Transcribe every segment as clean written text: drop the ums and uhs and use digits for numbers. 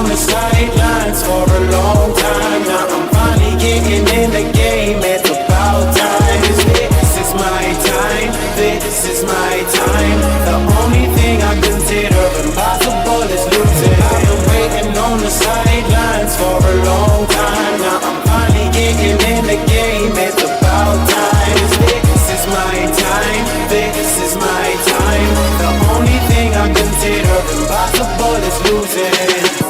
on the sidelines for a long time. Now I'm finally getting in the game. It's about time. This is my time. This is my time. The only thing I consider impossible is losing. I've been waiting on the sidelines for a long time. Now I'm finally getting in the game. It's about time. This is my time. This is my time. The only thing I consider impossible is losing.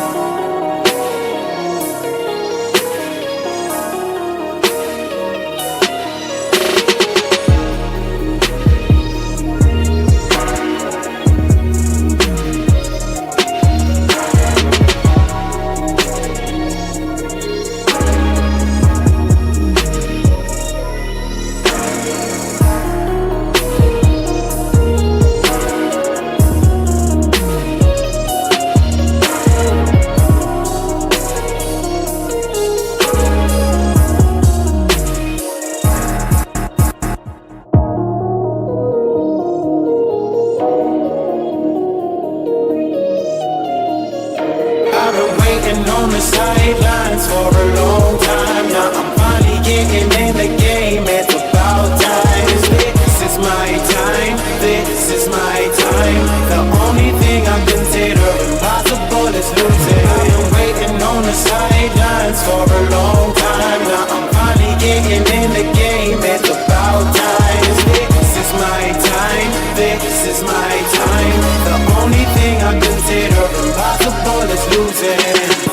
On the sidelines for a long time. Now I'm finally getting in the game. It's about time. This is my time. This is my time. The only thing I consider impossible is losing. I've been waiting on the sidelines for a long time. Now I'm finally getting in the game. It's about time. This is my time. This is my time. The only thing I consider impossible is losing.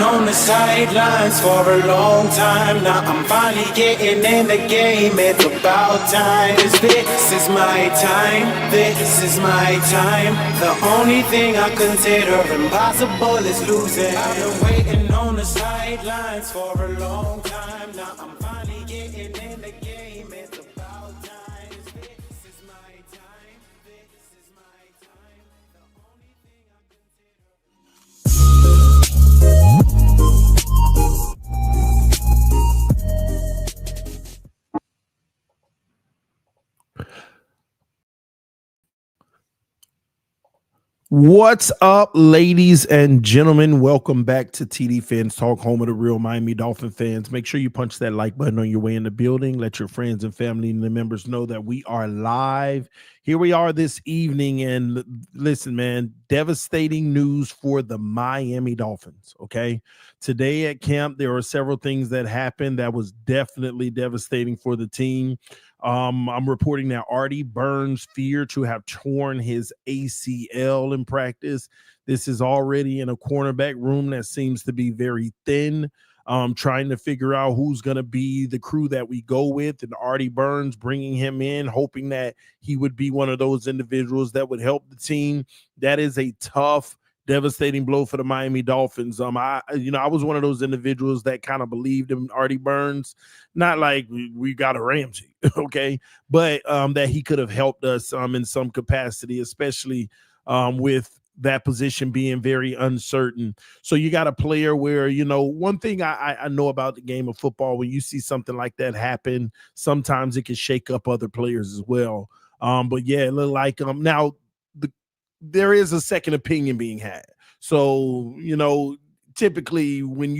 On the sidelines for a long time. Now I'm finally getting in the game. It's about time. This is my time. This is my time. The only thing I consider impossible is losing. I've been waiting on the sidelines for a long time. Now I'm finally getting in the game. It's about time. This is my time. This is my time. The only thing I consider. What's up, ladies and gentlemen? Welcome back to TD Fans Talk, home of the real Miami Dolphin fans. Make sure you punch that like button on your way in the building. Let your friends and family and the members know that we are live. Here we are this evening, and listen, man, devastating news for the Miami Dolphins, okay? Today at camp, there are several things that happened that was definitely devastating for the team. I'm reporting that Artie Burns feared to have torn his ACL in practice. This is already in a cornerback room that seems to be very thin. Trying to figure out who's going to be the crew that we go with, and Artie Burns bringing him in, hoping that he would be one of those individuals that would help the team. That is a tough, devastating blow for the Miami Dolphins. I was one of those individuals that kind of believed in Artie Burns, not like we got a Ramsey, okay, but that he could have helped us in some capacity, especially with that position being very uncertain. So you got a player where, one thing I know about the game of football, when you see something like that happen, sometimes it can shake up other players as well. But yeah, it looked like now there is a second opinion being had. So, typically when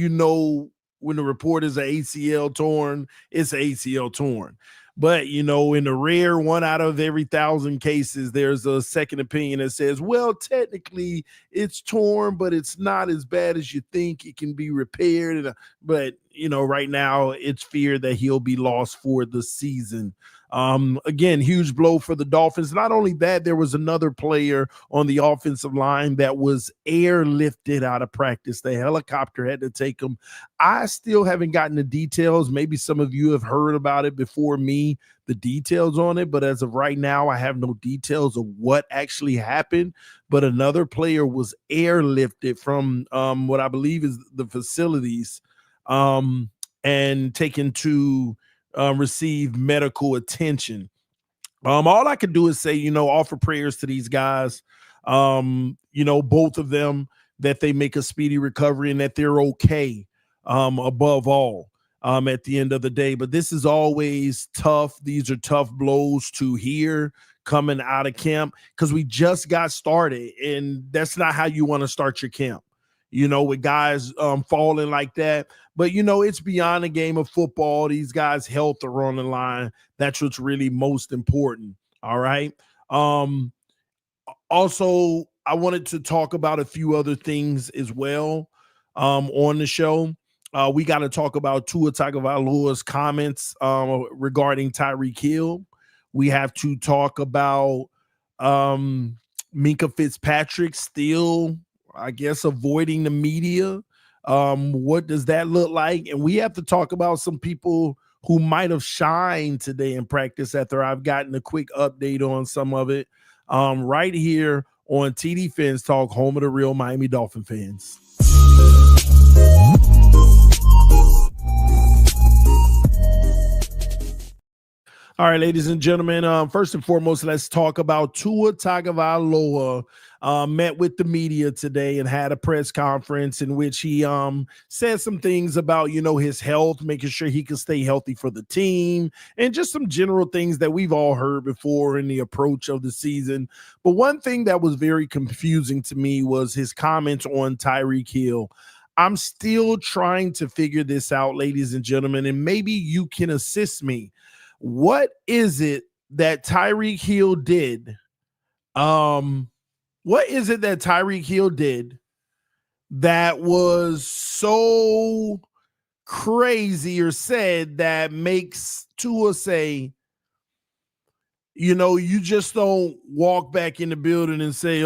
when the report is an ACL torn, it's an ACL torn. But, in the rare 1 out of every 1,000 cases, there's a second opinion that says, well, technically it's torn, but it's not as bad as you think. It can be repaired. But, right now it's feared that he'll be lost for the season. Again, huge blow for the Dolphins. Not only that, there was another player on the offensive line that was airlifted out of practice. The helicopter had to take him. I still haven't gotten the details. Maybe some of you have heard about it before me, the details on it, but as of right now, I have no details of what actually happened. But another player was airlifted from what I believe is the facilities and taken to receive medical attention. All I could do is say, offer prayers to these guys, both of them, that they make a speedy recovery and that they're okay, above all, at the end of the day. But this is always tough. These are tough blows to hear coming out of camp because we just got started, and that's not how you want to start your camp, with guys falling like that. But, it's beyond a game of football. These guys' health are on the line. That's what's really most important. All right. Also, I wanted to talk about a few other things as well on the show. We got to talk about Tua Tagovailoa's comments regarding Tyreek Hill. We have to talk about Minka Fitzpatrick still, I guess, avoiding the media. What does that look like? And we have to talk about some people who might have shined today in practice after I've gotten a quick update on some of it right here on TD Fins Talk, home of the real Miami Dolphin fans. All right, ladies and gentlemen, first and foremost, let's talk about Tua Tagovailoa. Met with the media today and had a press conference in which he said some things about, his health, making sure he can stay healthy for the team, and just some general things that we've all heard before in the approach of the season. But one thing that was very confusing to me was his comments on Tyreek Hill. I'm still trying to figure this out, ladies and gentlemen, and maybe you can assist me. What is it that Tyreek Hill did? What is it that Tyreek Hill did that was so crazy or said that makes Tua say, you just don't walk back in the building and say,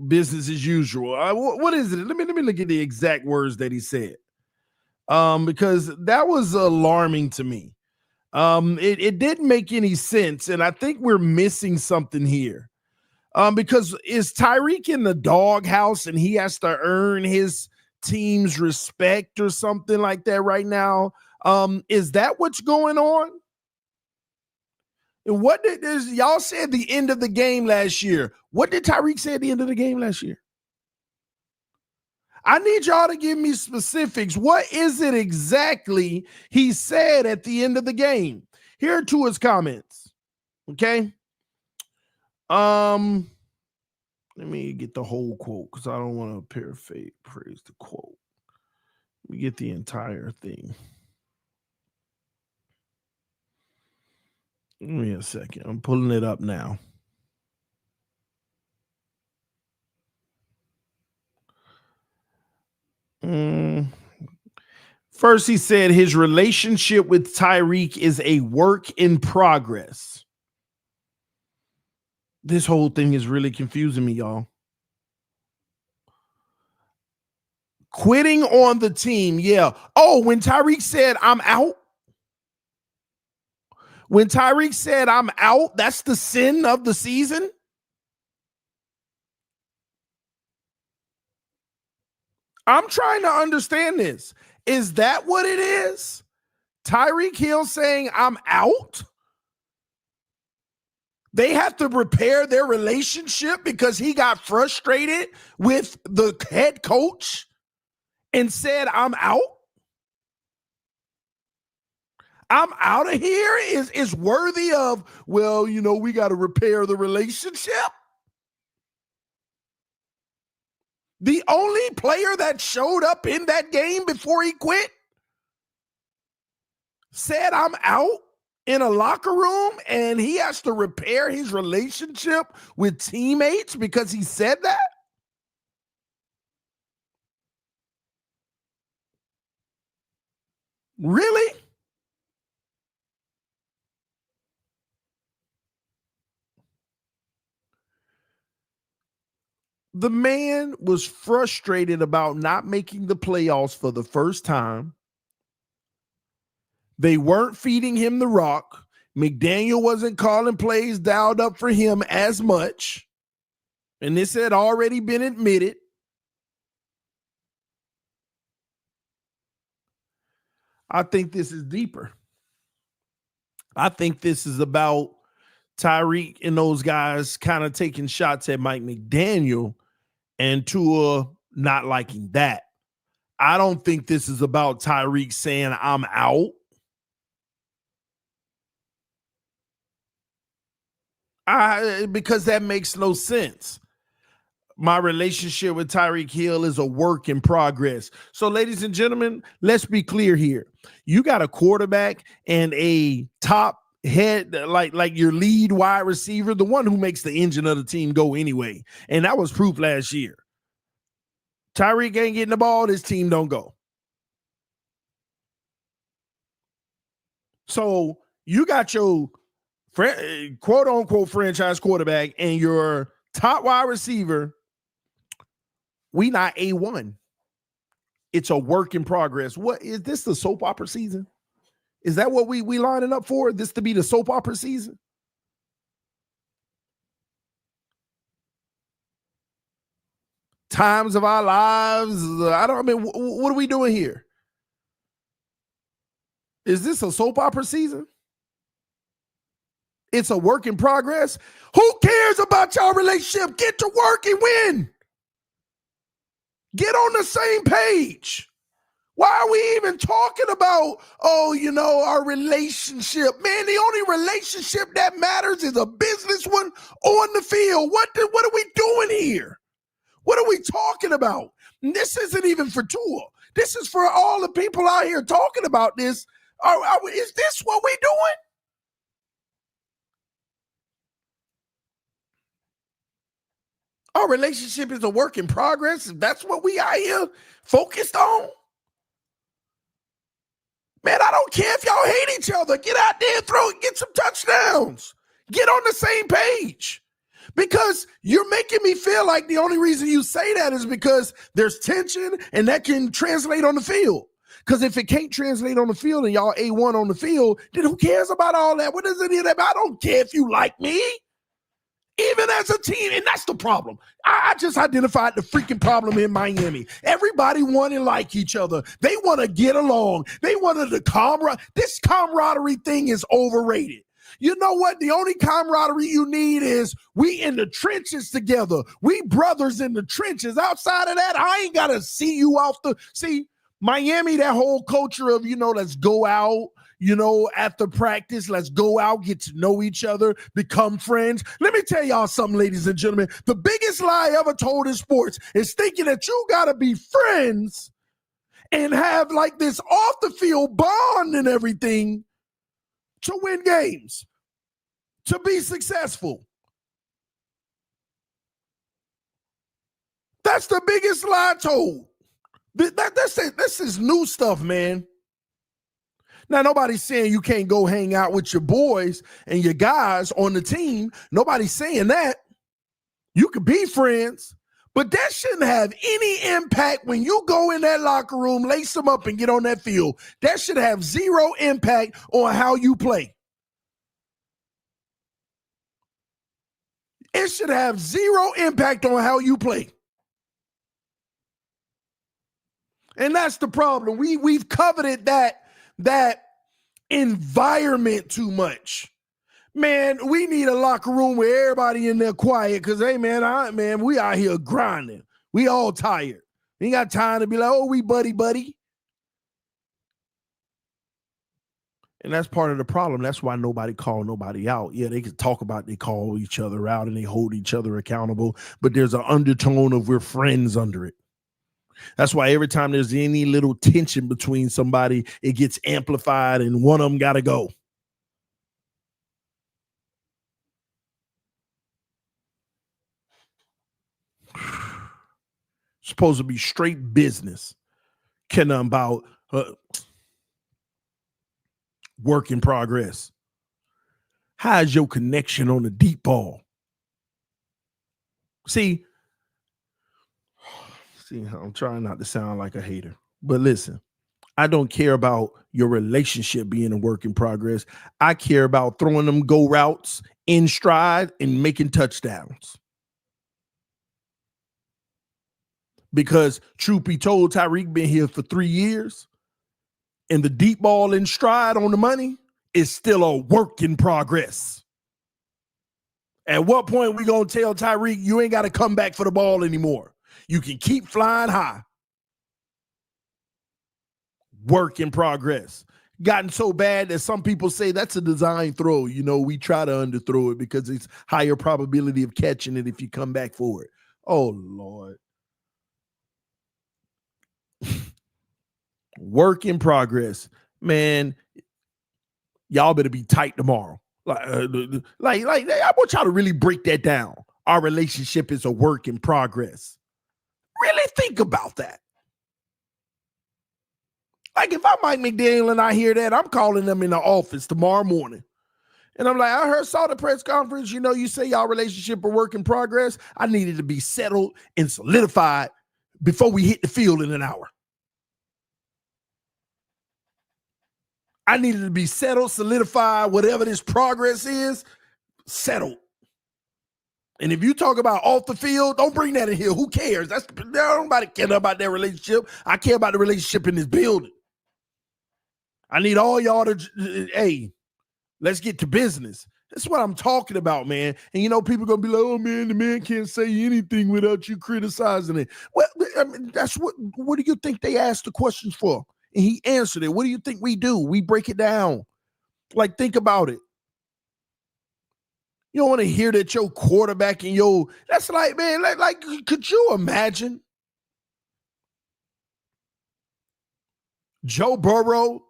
business as usual. What is it? Let me look at the exact words that he said. Because that was alarming to me. It didn't make any sense, and I think we're missing something here. Because is Tyreek in the doghouse and he has to earn his team's respect or something like that right now? Is that what's going on? And what did y'all say at the end of the game last year? What did Tyreek say at the end of the game last year? I need y'all to give me specifics. What is it exactly he said at the end of the game? Here are Tua's comments. Okay. Let me get the whole quote because I don't want to paraphrase the quote. Let me get the entire thing. Give me a second. I'm pulling it up now. First, he said his relationship with Tyreek is a work in progress. This whole thing is really confusing me, y'all. Quitting on the team, yeah. Oh, when Tyreek said, I'm out. When Tyreek said, I'm out, that's the sin of the season. I'm trying to understand this. Is that what it is? Tyreek Hill saying, I'm out? They have to repair their relationship because he got frustrated with the head coach and said, I'm out? I'm out of here is worthy of, well, we got to repair the relationship. The only player that showed up in that game before he quit said, I'm out in a locker room, and he has to repair his relationship with teammates because he said that? Really? The man was frustrated about not making the playoffs for the first time. They weren't feeding him the rock. McDaniel wasn't calling plays dialed up for him as much. And this had already been admitted. I think this is deeper. I think this is about Tyreek and those guys kind of taking shots at Mike McDaniel and Tua not liking that. I don't think this is about Tyreek saying, I'm out. Because that makes no sense. My relationship with Tyreek Hill is a work in progress. So, ladies and gentlemen, let's be clear here. You got a quarterback and a top head, like your lead wide receiver, the one who makes the engine of the team go anyway. And that was proof last year. Tyreek ain't getting the ball, this team don't go. So you got your quote unquote franchise quarterback and your top wide receiver. We not A1. It's a work in progress. What is this, the soap opera season? Is that what we lining up for? This to be the soap opera season? Times of our lives. What are we doing here? Is this a soap opera season? It's a work in progress. Who cares about y'all relationship? Get to work and win. Get on the same page. Why are we even talking about, our relationship? Man, the only relationship that matters is a business one on the field. What are we doing here? What are we talking about? And this isn't even for Tua. This is for all the people out here talking about this. Is this what we're doing? Our relationship is a work in progress. That's what we out here focused on. Man, I don't care if y'all hate each other. Get out there and get some touchdowns. Get on the same page. Because you're making me feel like the only reason you say that is because there's tension and that can translate on the field. Because if it can't translate on the field and y'all A1 on the field, then who cares about all that? What is it about? I don't care if you like me. Even as a team, and that's the problem. I just identified the freaking problem in Miami. Everybody want to like each other. They want to get along. They wanted this camaraderie thing is overrated. You know what? The only camaraderie you need is we in the trenches together. We brothers in the trenches. Outside of that, I ain't got to see you see, Miami, that whole culture of, let's go out, after practice, let's go out, get to know each other, become friends. Let me tell y'all something, ladies and gentlemen. The biggest lie ever told in sports is thinking that you got to be friends and have like this off the field bond and everything to win games, to be successful. That's the biggest lie told. This is new stuff, man. Now, nobody's saying you can't go hang out with your boys and your guys on the team. Nobody's saying that. You could be friends, but that shouldn't have any impact when you go in that locker room, lace them up, and get on that field. That should have zero impact on how you play. It should have zero impact on how you play. And that's the problem. We've coveted that environment too much. Man, we need a locker room where everybody in there quiet because, hey, man, we out here grinding. We all tired. We ain't got time to be like, we buddy. And that's part of the problem. That's why nobody call nobody out. Yeah, they can talk about they call each other out and they hold each other accountable, but there's an undertone of we're friends under it. That's why every time there's any little tension between somebody, it gets amplified and one of them got to go. Supposed to be straight business. About work in progress. How's your connection on the deep ball? See, See, I'm trying not to sound like a hater, but listen, I don't care about your relationship being a work in progress. I care about throwing them go routes in stride and making touchdowns. Because truth be told, Tyreek been here for 3 years, and the deep ball in stride on the money is still a work in progress. At what point we gonna tell Tyreek you ain't got to come back for the ball anymore? You can keep flying high. Work in progress. Gotten so bad that some people say that's a design throw. You know, we try to underthrow it because it's higher probability of catching it if you come back for it. Oh, Lord. Work in progress. Man, y'all better be tight tomorrow. Like, I want y'all to really break that down. Our relationship is a work in progress. Really think about that. Like, if I'm Mike McDaniel and I hear that, I'm calling them in the office tomorrow morning. And I'm like, saw the press conference. You know, you say y'all relationship a work in progress. I needed to be settled and solidified before we hit the field in an hour. I needed to be settled, solidified, whatever this progress is, settled. And if you talk about off the field, don't bring that in here. Who cares? Nobody care about that relationship. I care about the relationship in this building. I need all y'all to, hey, let's get to business. That's what I'm talking about, man. And you know, people are gonna be like, "Oh man, the man can't say anything without you criticizing it." Well, I mean, that's what do you think they asked the questions for? And he answered it. What do you think we do? We break it down. Like, think about it. You don't want to hear that your quarterback and that's like, man, like, could you imagine Joe Burrow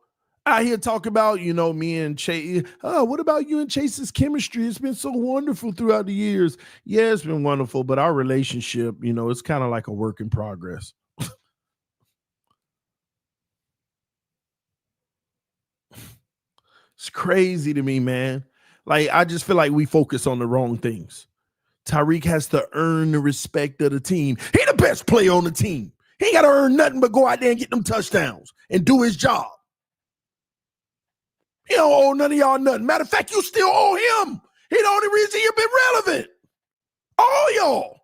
out here talking about, you know, me and Chase? Oh, what about you and Chase's chemistry? It's been so wonderful throughout the years. Yeah, it's been wonderful, but our relationship, you know, it's kind of like a work in progress. It's crazy to me, man. Like, I just feel like we focus on the wrong things. Tyreek has to earn the respect of the team. He the best player on the team. He ain't got to earn nothing but go out there and get them touchdowns and do his job. He don't owe none of y'all nothing. Matter of fact, you still owe him. He the only reason you've been relevant. All y'all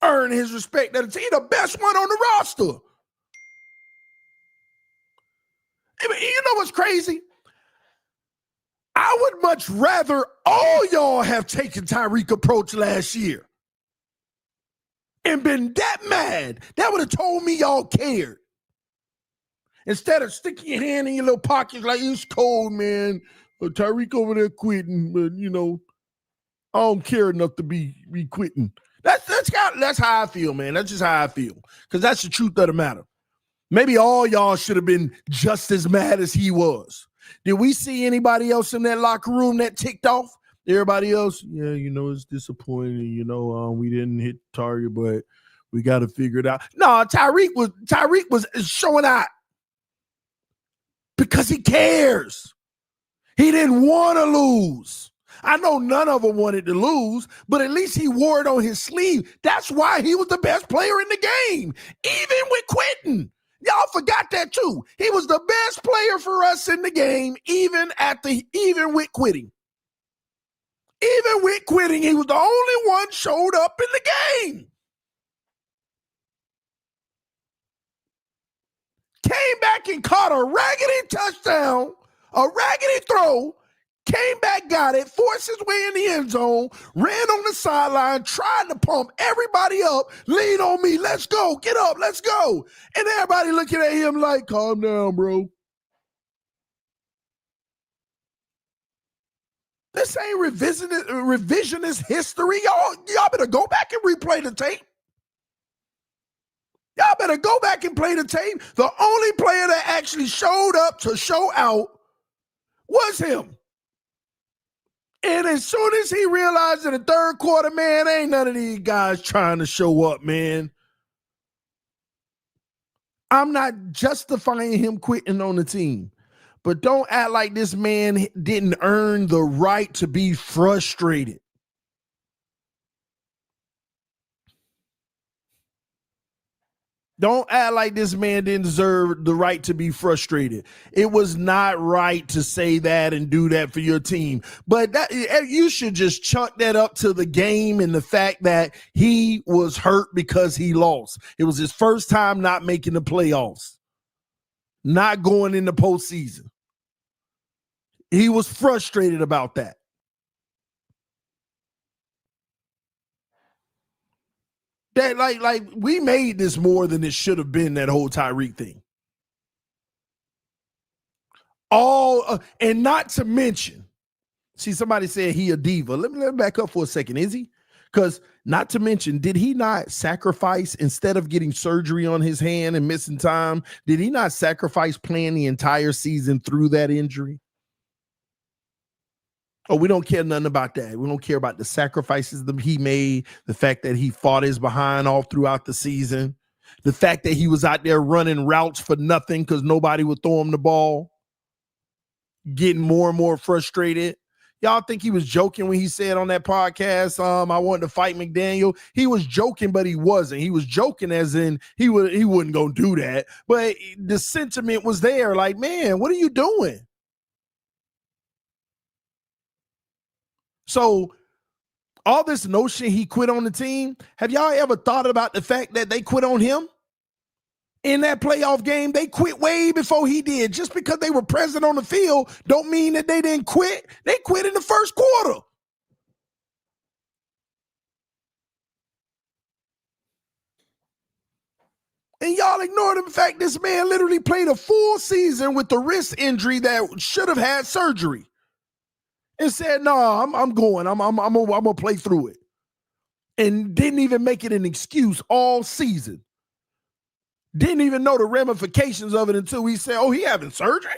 earn his respect of the team. He the best one on the roster. I mean, you know what's crazy? I would much rather all y'all have taken Tyreek approach last year and been that mad. That would have told me y'all cared. Instead of sticking your hand in your little pockets like, it's cold, man. Tyreek over there quitting, but you know, I don't care enough to be quitting. That's how I feel, man. That's just how I feel. Because that's the truth of the matter. Maybe all y'all should have been just as mad as he was. Did we see anybody else in that locker room that ticked off? Everybody else, yeah, you know, it's disappointing. You know, we didn't hit target, but we got to figure it out. No, Tyreek was showing out because he cares. He didn't want to lose. I know none of them wanted to lose, but at least he wore it on his sleeve. That's why he was the best player in the game, even with quitting. Y'all forgot that too. He was the best player for us in the game, even with quitting. Even with quitting, he was the only one showed up in the game. Came back and caught a raggedy touchdown, a raggedy throw, came back, got it, forced his way in the end zone, ran on the sideline, tried to pump everybody up, lean on me, let's go, get up, let's go. And everybody looking at him like, calm down, bro. This ain't revisionist history. Y'all better go back and replay the tape. Y'all better go back and play the tape. The only player that actually showed up to show out was him. And as soon as he realized in the third quarter, man, ain't none of these guys trying to show up, man. I'm not justifying him quitting on the team, but don't act like this man didn't earn the right to be frustrated. Don't act like this man didn't deserve the right to be frustrated. It was not right to say that and do that for your team. But that, you should just chuck that up to the game and the fact that he was hurt because he lost. It was his first time not making the playoffs, not going in the postseason. He was frustrated about that. That like we made this more than it should have been, that whole Tyreek thing. All and not to mention, see, somebody said he a diva. Let me back up for a second. Is he? Because not to mention, did he not sacrifice, instead of getting surgery on his hand and missing time, did he not sacrifice playing the entire season through that injury? Oh, we don't care nothing about that. We don't care about the sacrifices that he made, the fact that he fought his behind all throughout the season, the fact that he was out there running routes for nothing because nobody would throw him the ball, getting more and more frustrated. Y'all think he was joking when he said on that podcast, I wanted to fight McDaniel? He was joking, but he wasn't. He was joking as in he wouldn't go do that. But the sentiment was there, like, man, what are you doing? So all this notion he quit on the team, have y'all ever thought about the fact that they quit on him? In that playoff game, they quit way before he did. Just because they were present on the field don't mean that they didn't quit. They quit in the first quarter. And y'all ignored the fact this man literally played a full season with the wrist injury that should have had surgery. And said, no, I'm going. I'm gonna play through it. And didn't even make it an excuse all season. Didn't even know the ramifications of it until we said, oh, he having surgery?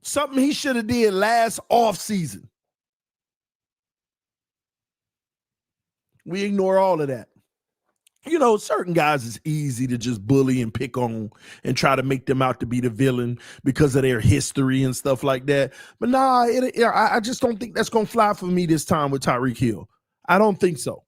Something he should have did last off season. We ignore all of that. You know, certain guys is easy to just bully and pick on and try to make them out to be the villain because of their history and stuff like that. But nah, I just don't think that's going to fly for me this time with Tyreek Hill. I don't think so.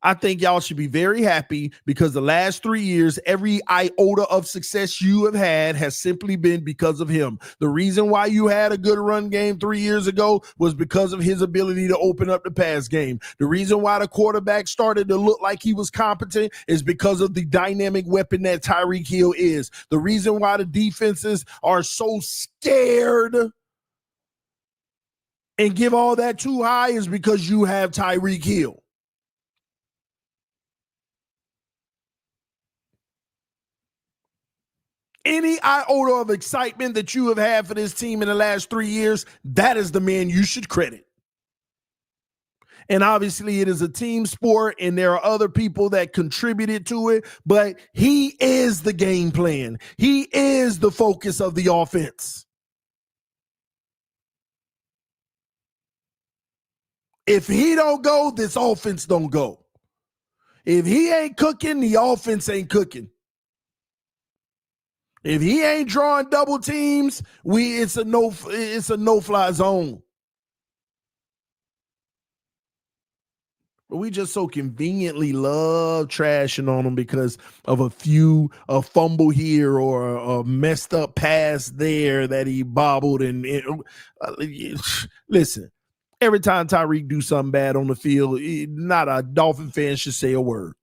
I think y'all should be very happy because the last 3 years, every iota of success you have had has simply been because of him. The reason why you had a good run game 3 years ago was because of his ability to open up the pass game. The reason why the quarterback started to look like he was competent is because of the dynamic weapon that Tyreek Hill is. The reason why the defenses are so scared and give all that too high is because you have Tyreek Hill. Any iota of excitement that you have had for this team in the last 3 years, that is the man you should credit. And obviously it is a team sport and there are other people that contributed to it, but he is the game plan. He is the focus of the offense. If he don't go, this offense don't go. If he ain't cooking, the offense ain't cooking. If he ain't drawing double teams, it's a no-fly zone. But we just so conveniently love trashing on him because of a fumble here or a messed up pass there that he bobbled. Listen, every time Tyreek do something bad on the field, not a Dolphin fan should say a word.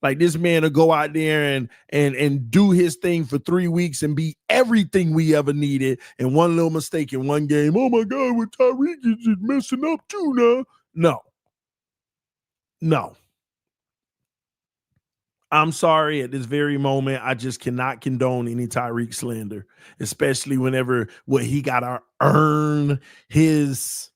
Like, this man will go out there and do his thing for 3 weeks and be everything we ever needed. And one little mistake in one game, oh my God, with Tyreek is just messing up too now. No. I'm sorry, at this very moment, I just cannot condone any Tyreek slander, especially whenever he got to earn his.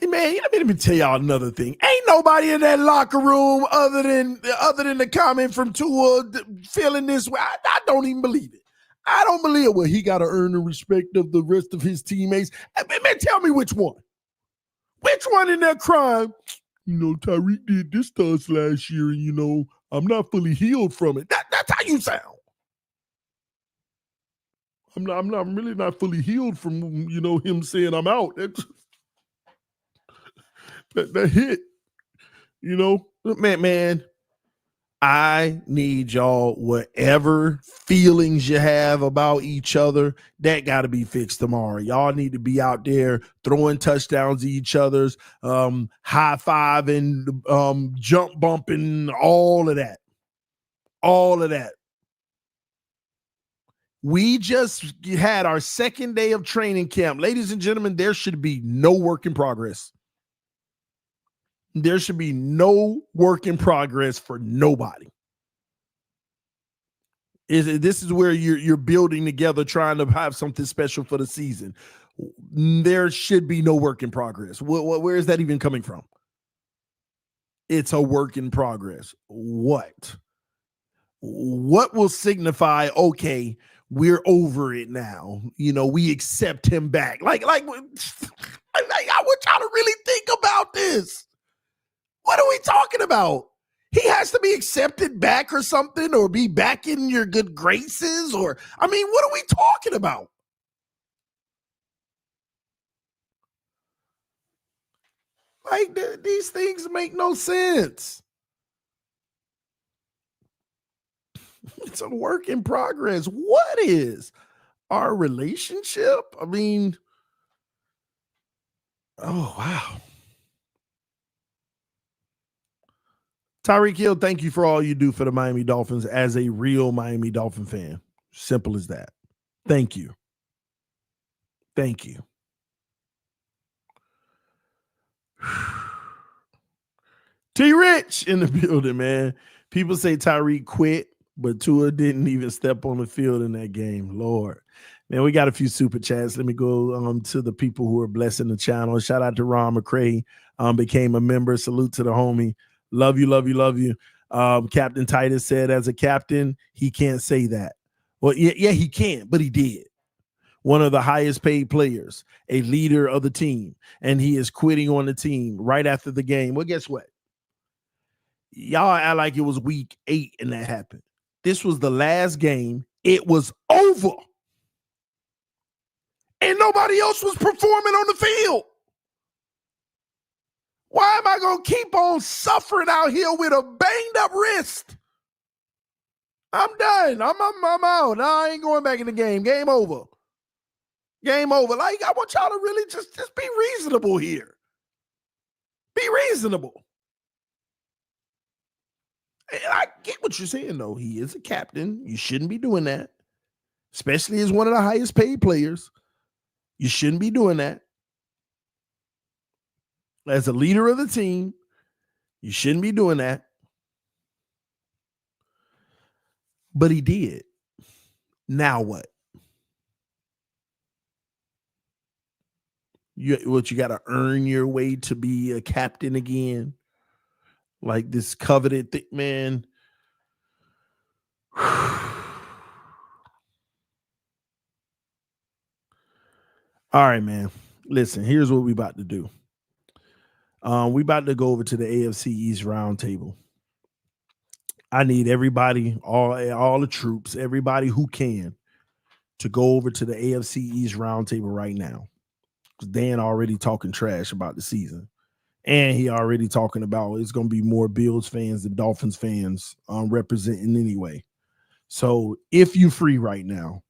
Man, let me tell y'all another thing. Ain't nobody in that locker room other than the comment from Tua feeling this way. I don't even believe it. I don't believe it. Well, he got to earn the respect of the rest of his teammates. Man, tell me which one. Which one in that crime? Tyreek did this to us last year, and I'm not fully healed from it. That's how you sound. I'm really not fully healed from him saying I'm out. That hit. Man, I need y'all, whatever feelings you have about each other, that got to be fixed tomorrow. Y'all need to be out there throwing touchdowns at each other's, high fiving, jump bumping, all of that. All of that. We just had our second day of training camp. Ladies and gentlemen, there should be no work in progress. There should be no work in progress for nobody. This is where you're building together, trying to have something special for the season. There should be no work in progress. Where is that even coming from? It's a work in progress. What will signify, okay, we're over it now? We accept him back. Like I want y'all to really think about this. What are we talking about? He has to be accepted back or something, or be back in your good graces, what are we talking about? Like, these things make no sense. It's a work in progress. What is our relationship? Oh, wow. Tyreek Hill, thank you for all you do for the Miami Dolphins as a real Miami Dolphin fan. Simple as that. Thank you. Thank you. T-Rich in the building, man. People say Tyreek quit, but Tua didn't even step on the field in that game. Lord. Man, we got a few super chats. Let me go to the people who are blessing the channel. Shout out to Ron McCray. Became a member. Salute to the homie. Love you, love you, love you. Captain Titus said, as a captain, he can't say that. Well, yeah, he can, but he did. One of the highest paid players, a leader of the team, and he is quitting on the team right after the game. Well, guess what? Y'all act like it was week 8 and that happened. This was the last game. It was over. And nobody else was performing on the field. Why am I going to keep on suffering out here with a banged up wrist? I'm done. I'm out. No, I ain't going back in the game. Game over. Game over. Like, I want y'all to really just be reasonable here. Be reasonable. And I get what you're saying, though. He is a captain. You shouldn't be doing that, especially as one of the highest paid players. You shouldn't be doing that. As a leader of the team, you shouldn't be doing that. But he did. Now what? You got to earn your way to be a captain again? Like this coveted thing, man. All right, man. Listen, here's what we about to do. We about to go over to the AFC East roundtable. I need everybody, all the troops, everybody who can, to go over to the AFC East roundtable right now. Because Dan already talking trash about the season. And he already talking about it's going to be more Bills fans than Dolphins fans representing anyway. So if you're free right now,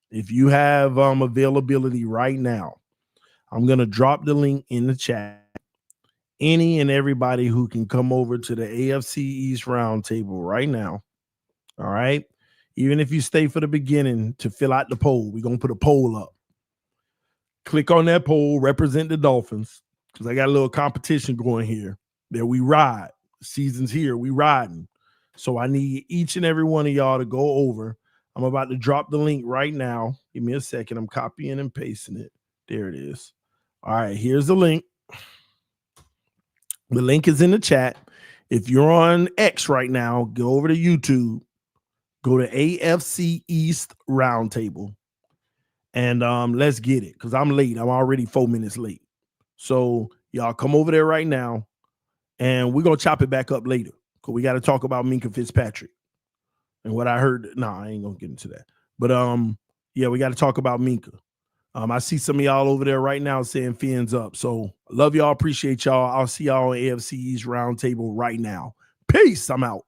if you have availability right now, I'm going to drop the link in the chat. Any and everybody who can come over to the AFC East roundtable right now. All right. Even if you stay for the beginning to fill out the poll, we're going to put a poll up. Click on that poll, represent the Dolphins, because I got a little competition going here that we ride. The season's here. We riding. So I need each and every one of y'all to go over. I'm about to drop the link right now. Give me a second. I'm copying and pasting it. There it is. All right. Here's the link. The link is in the chat. If you're on X right now, go over to YouTube, go to AFC East Roundtable, and let's get it, because I'm late. I'm already 4 minutes late. So y'all come over there right now, and we're going to chop it back up later, because we got to talk about Minkah Fitzpatrick. And what I heard, I ain't going to get into that. But, yeah, we got to talk about Minkah. I see some of y'all over there right now saying fins up. So love y'all. Appreciate y'all. I'll see y'all on AFC East Roundtable right now. Peace. I'm out.